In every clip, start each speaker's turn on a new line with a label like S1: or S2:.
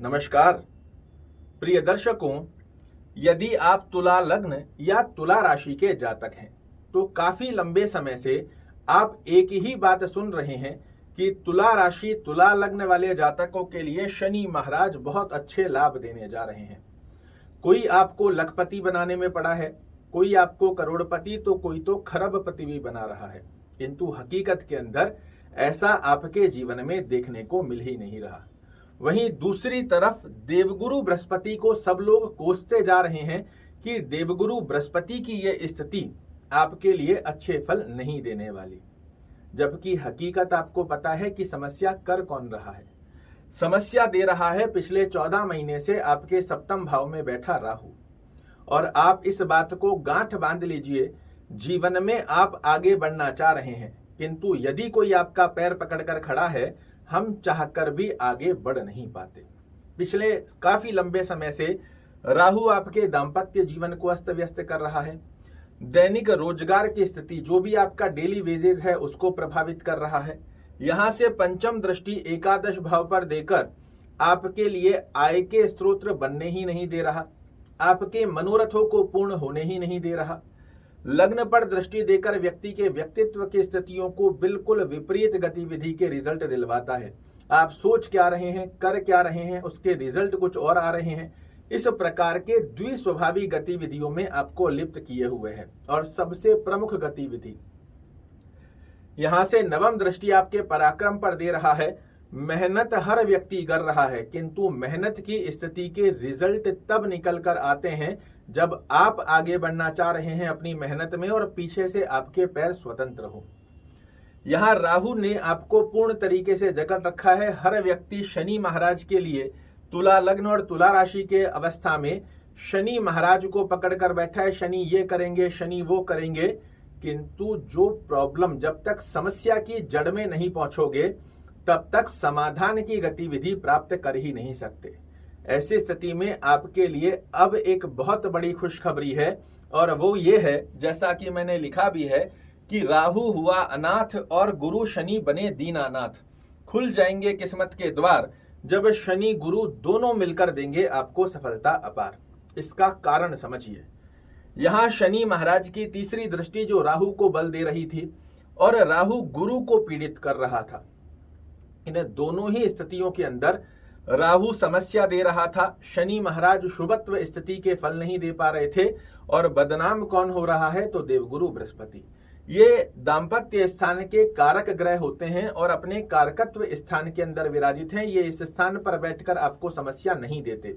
S1: नमस्कार प्रिय दर्शकों, यदि आप तुला लग्न या तुला राशि के जातक हैं तो काफी लंबे समय से आप एक ही बात सुन रहे हैं कि तुला राशि तुला लग्न वाले जातकों के लिए शनि महाराज बहुत अच्छे लाभ देने जा रहे हैं। कोई आपको लखपति बनाने में पड़ा है, कोई आपको करोड़पति तो कोई तो खरबपति भी बना रहा है, किंतु हकीकत के अंदर ऐसा आपके जीवन में देखने को मिल ही नहीं रहा। वहीं दूसरी तरफ देवगुरु बृहस्पति को सब लोग कोसते जा रहे हैं कि देवगुरु बृहस्पति की ये स्थिति आपके लिए अच्छे फल नहीं देने वाली, जबकि हकीकत आपको पता है कि समस्या कर कौन रहा है। समस्या दे रहा है पिछले 14 महीने से आपके सप्तम भाव में बैठा राहु। और आप इस बात को गांठ बांध लीजिए, जीवन में आप आगे बढ़ना चाह रहे हैं, किंतु यदि कोई आपका पैर पकड़कर खड़ा है, हम चाहकर भी आगे बढ़ नहीं पाते। पिछले काफी लंबे समय से राहु आपके दांपत्य जीवन को अस्त व्यस्त कर रहा है। दैनिक रोजगार की स्थिति, जो भी आपका डेली वेजेस है, उसको प्रभावित कर रहा है। यहां से पंचम दृष्टि एकादश भाव पर देकर आपके लिए आय के स्रोत बनने ही नहीं दे रहा, आपके मनोरथों को पूर्ण होने ही नहीं दे रहा। लग्न पर दृष्टि देकर व्यक्ति के व्यक्तित्व की स्थितियों को बिल्कुल विपरीत गतिविधि के रिजल्ट दिलवाता है। आप सोच क्या रहे हैं, कर क्या रहे हैं, उसके रिजल्ट कुछ और आ रहे हैं। इस प्रकार के द्विस्वभावी गतिविधियों में आपको लिप्त किए हुए हैं। और सबसे प्रमुख गतिविधि यहां से नवम दृष्टि आपके पराक्रम पर दे रहा है। मेहनत हर व्यक्ति कर रहा है, किंतु मेहनत की स्थिति के रिजल्ट तब निकल कर आते हैं जब आप आगे बढ़ना चाह रहे हैं अपनी मेहनत में और पीछे से आपके पैर स्वतंत्र हो। यहां राहु ने आपको पूर्ण तरीके से जकड़ रखा है। हर व्यक्ति शनि महाराज के लिए तुला लग्न और तुला राशि के अवस्था में शनि महाराज को पकड़ कर बैठा है। शनि ये करेंगे, शनि वो करेंगे, किंतु जो प्रॉब्लम, जब तक समस्या की जड़ में नहीं पहुंचोगे तब तक समाधान की गतिविधि प्राप्त कर ही नहीं सकते। ऐसी स्थिति में आपके लिए अब एक बहुत बड़ी खुशखबरी है, और वो ये है, जैसा कि मैंने लिखा भी है, कि राहु हुआ अनाथ और गुरु शनि बने दीनानाथ। खुल जाएंगे किस्मत के द्वार जब शनि गुरु दोनों मिलकर देंगे आपको सफलता अपार। इसका कारण समझिए। यहां शनि महाराज की तीसरी दृष्टि जो राहु को बल दे रही थी और राहु गुरु को पीड़ित कर रहा था, इन दोनों ही स्थितियों के अंदर राहु समस्या दे रहा था, शनि महाराज शुभत्व स्थिति के फल नहीं दे पा रहे थे, और बदनाम कौन हो रहा है तो देवगुरु बृहस्पति। ये दांपत्य स्थान के कारक ग्रह होते हैं और अपने कारकत्व स्थान के अंदर विराजित हैं। ये इस स्थान पर बैठकर आपको समस्या नहीं देते।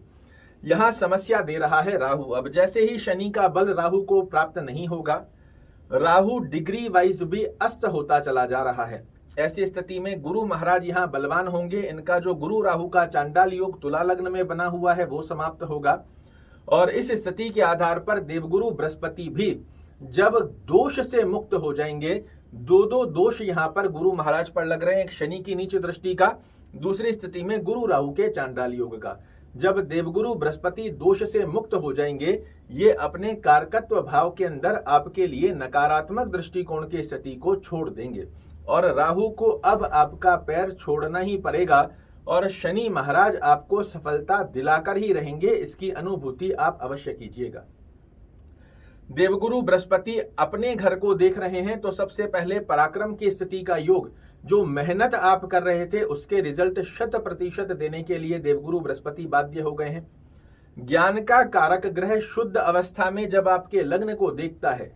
S1: यहां समस्या दे रहा है राहु। अब जैसे ही शनि का बल राहु को प्राप्त नहीं होगा, राहु डिग्री वाइज भी अस्त होता चला जा रहा है। ऐसी स्थिति में गुरु महाराज यहाँ बलवान होंगे। इनका जो गुरु राहु का चांडाल योग तुला लग्न में बना हुआ है वो समाप्त होगा, और इस स्थिति के आधार पर देवगुरु बृहस्पति भी जब दोष से मुक्त हो जाएंगे, दो दोष यहाँ पर गुरु महाराज पर लग रहे हैं, एक शनि की नीच दृष्टि का, दूसरी स्थिति में गुरु राहु के चांडाल योग का। जब देवगुरु बृहस्पति दोष से मुक्त हो जाएंगे, ये अपने कारकत्व भाव के अंदर आपके लिए नकारात्मक दृष्टिकोण की स्थिति को छोड़ देंगे, और राहु को अब आपका पैर छोड़ना ही पड़ेगा, और शनि महाराज आपको सफलता दिलाकर ही रहेंगे। इसकी अनुभूति आप अवश्य कीजिएगा। देवगुरु बृहस्पति अपने घर को देख रहे हैं, तो सबसे पहले पराक्रम की स्थिति का योग, जो मेहनत आप कर रहे थे उसके रिजल्ट 100% देने के लिए देवगुरु बृहस्पति बाध्य हो गए हैं। ज्ञान का कारक ग्रह शुद्ध अवस्था में जब आपके लग्न को देखता है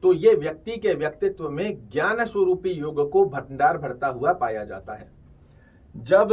S1: तो ये व्यक्ति के व्यक्तित्व में ज्ञान स्वरूपी योग को भंडार भरता हुआ पाया जाता है। जब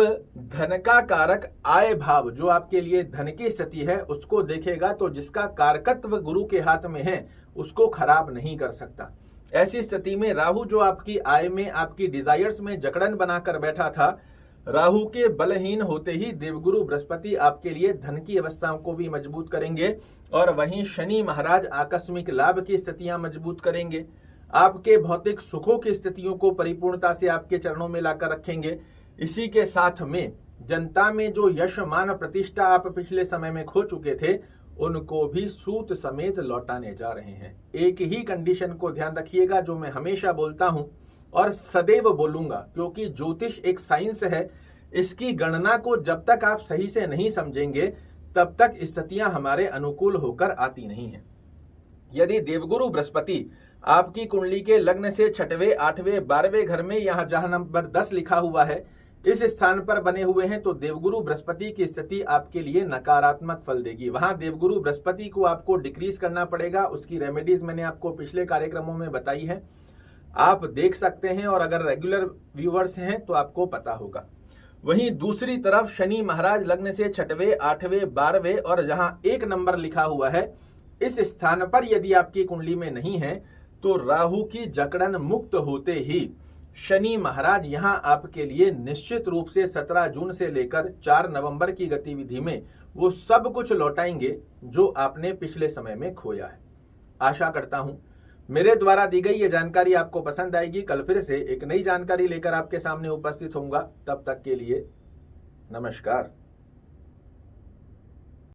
S1: धन का कारक आय भाव, जो आपके लिए धन की स्थिति है, उसको देखेगा तो जिसका कारकत्व गुरु के हाथ में है उसको खराब नहीं कर सकता। ऐसी स्थिति में राहु जो आपकी आय में, आपकी डिजायर्स में जकड़न बनाकर बैठा था, राहु के बलहीन होते ही देवगुरु बृहस्पति आपके लिए धन की अवस्थाओं को भी मजबूत करेंगे, और वहीं शनि महाराज आकस्मिक लाभ की स्थितियां मजबूत करेंगे। आपके भौतिक सुखों की स्थितियों को परिपूर्णता से आपके चरणों में लाकर रखेंगे। इसी के साथ में जनता में जो यश मान प्रतिष्ठा आप पिछले समय में खो चुके थे, उनको भी सूत समेत लौटाने जा रहे हैं। एक ही कंडीशन को ध्यान रखिएगा, जो मैं हमेशा बोलता हूं और सदैव बोलूंगा, क्योंकि ज्योतिष एक साइंस है। इसकी गणना को जब तक आप सही से नहीं समझेंगे तब तक स्थितियां हमारे अनुकूल होकर आती नहीं हैं। यदि देवगुरु बृहस्पति आपकी कुंडली के लग्न से 6वें, 8वें, 12वें घर में यहाँ जहां नंबर 10 लिखा हुआ है इस स्थान पर बने हुए हैं तो देवगुरु बृहस्पति की स्थिति आपके लिए नकारात्मक फल देगी। वहां देवगुरु बृहस्पति को आपको डिक्रीज करना पड़ेगा। उसकी रेमेडीज मैंने आपको पिछले कार्यक्रमों में बताई है, आप देख सकते हैं और अगर रेगुलर व्यूअर्स हैं तो आपको पता होगा। वहीं दूसरी तरफ शनि महाराज लग्न से 6वें, 8वें, 12वें और जहां 1 नंबर लिखा हुआ है इस स्थान पर यदि आपकी कुंडली में नहीं है तो राहु की जकड़न मुक्त होते ही शनि महाराज यहां आपके लिए निश्चित रूप से 17 जून से लेकर 4 नवंबर की गतिविधि में वो सब कुछ लौटाएंगे जो आपने पिछले समय में खोया है। आशा करता हूं मेरे द्वारा दी गई ये जानकारी आपको पसंद आएगी। कल फिर से एक नई जानकारी लेकर आपके सामने उपस्थित होऊंगा। तब तक के लिए नमस्कार।